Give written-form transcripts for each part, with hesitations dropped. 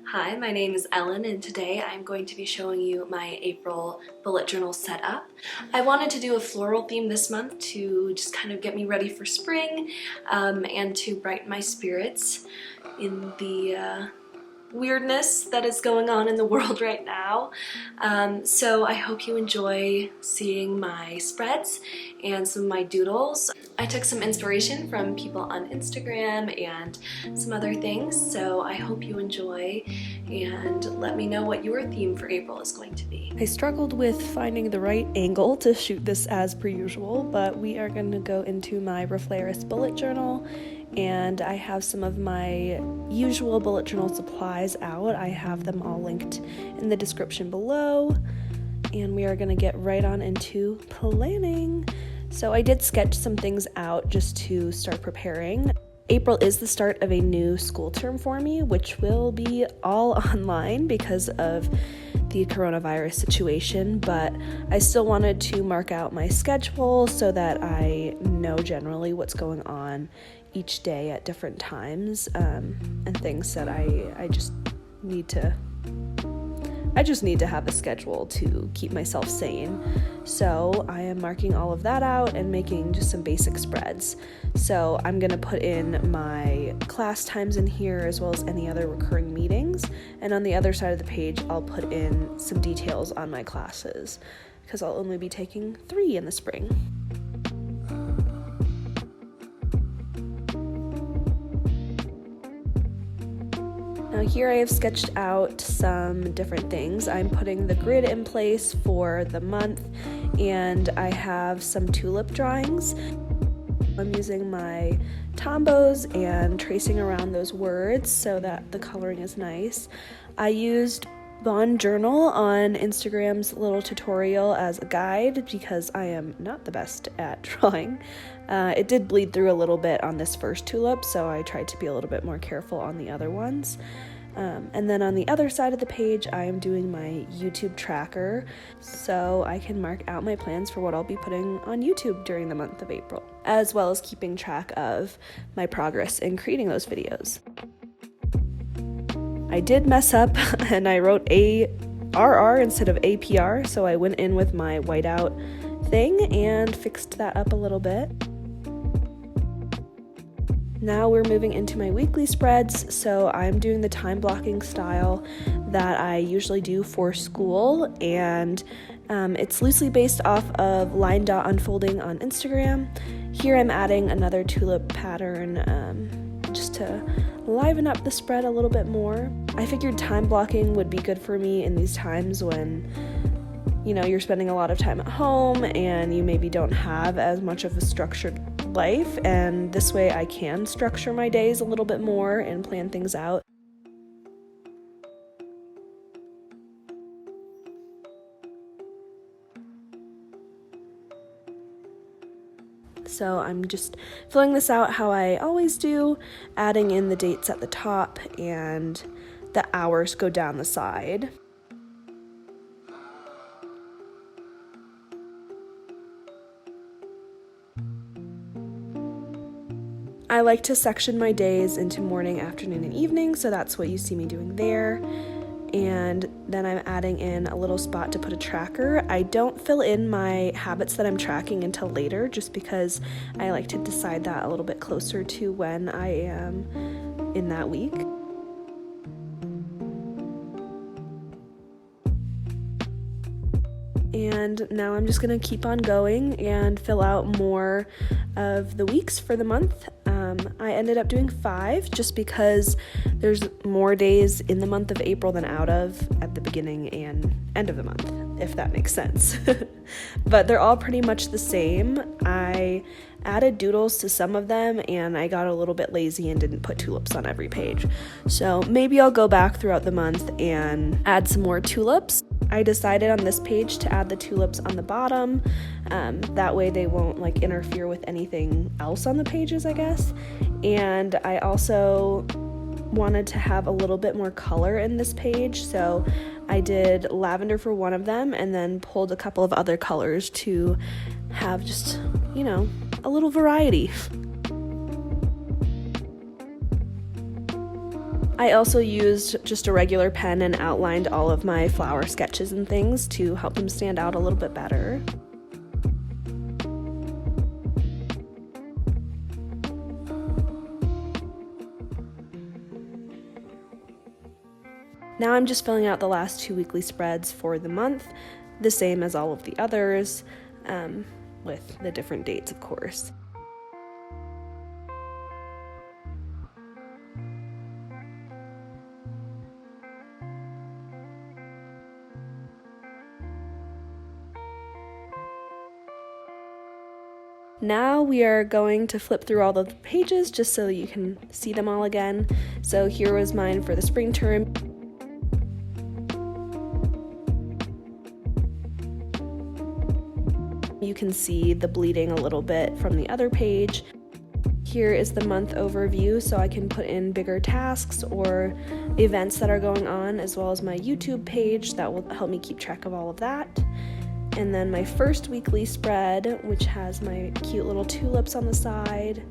Hi, my name is Ellen and today I'm going to be showing you my April bullet journal setup. I wanted to do a floral theme this month to just kind of get me ready for spring and to brighten my spirits in the weirdness that is going on in the world right now. So I hope you enjoy seeing my spreads and some of my doodles. I took some inspiration from people on Instagram and some other things, so I hope you enjoy and let me know what your theme for April is going to be. I struggled with finding the right angle to shoot this as per usual, but we are going to go into my Raffleris bullet journal, and I have some of my usual bullet journal supplies out. I have them all linked in the description below, and we are going to get right on into planning. So I did sketch some things out just to start preparing. April is the start of a new school term for me, which will be all online because of the coronavirus situation, but I still wanted to mark out my schedule so that I know generally what's going on each day at different times, and things that I just need to have a schedule to keep myself sane. So I am marking all of that out and making just some basic spreads. So I'm gonna put in my class times in here as well as any other recurring meetings. And on the other side of the page, I'll put in some details on my classes because I'll only be taking 3 in the spring. Now here I have sketched out some different things. I'm putting the grid in place for the month, and I have some tulip drawings. I'm using my Tombows and tracing around those words so that the coloring is nice. I used Bond Journal on Instagram's little tutorial as a guide because I am not the best at drawing. It did bleed through a little bit on this first tulip, so I tried to be a little bit more careful on the other ones. And then on the other side of the page, I am doing my YouTube tracker, so I can mark out my plans for what I'll be putting on YouTube during the month of April, as well as keeping track of my progress in creating those videos. I did mess up and I wrote ARR instead of APR, so I went in with my whiteout thing and fixed that up a little bit. Now we're moving into my weekly spreads, so I'm doing the time blocking style that I usually do for school, and it's loosely based off of Line Dot Unfolding on Instagram. Here I'm adding another tulip pattern just to liven up the spread a little bit more. I figured time blocking would be good for me in these times when, you know, you're spending a lot of time at home and you maybe don't have as much of a structured life, and this way I can structure my days a little bit more and plan things out. So I'm just filling this out how I always do, adding in the dates at the top and the hours go down the side. I like to section my days into morning, afternoon, and evening, so that's what you see me doing there. And then I'm adding in a little spot to put a tracker. I don't fill in my habits that I'm tracking until later, just because I like to decide that a little bit closer to when I am in that week. And now I'm just gonna keep on going and fill out more of the weeks for the month. I ended up doing 5 just because there's more days in the month of April than out of at the beginning and end of the month, if that makes sense. But they're all pretty much the same. I added doodles to some of them and I got a little bit lazy and didn't put tulips on every page. So maybe I'll go back throughout the month and add some more tulips. I decided on this page to add the tulips on the bottom. That way they won't like interfere with anything else on the pages, I guess. And I also wanted to have a little bit more color in this page, so I did lavender for one of them and then pulled a couple of other colors to have just, you know, a little variety. I also used just a regular pen and outlined all of my flower sketches and things to help them stand out a little bit better. Now I'm just filling out the last 2 weekly spreads for the month, the same as all of the others, with the different dates, of course. Now we are going to flip through all the pages just so you can see them all again. So here was mine for the spring term. You can see the bleeding a little bit from the other page. Here is the month overview, so I can put in bigger tasks or events that are going on, as well as my YouTube page that will help me keep track of all of that. And then my first weekly spread, which has my cute little tulips on the side.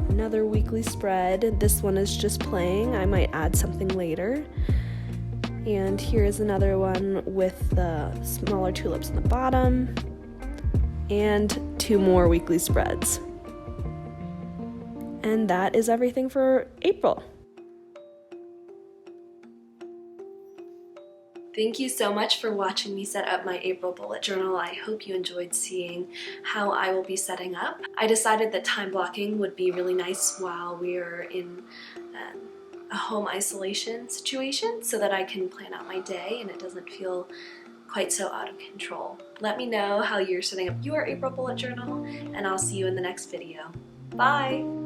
Another weekly spread. This one is just playing. I might add something later. And here's another one with the smaller tulips on the bottom. And 2 more weekly spreads. And that is everything for April. Thank you so much for watching me set up my April bullet journal. I hope you enjoyed seeing how I will be setting up. I decided that time blocking would be really nice while we're in a home isolation situation so that I can plan out my day and it doesn't feel quite so out of control. Let me know how you're setting up your April bullet journal, and I'll see you in the next video. Bye!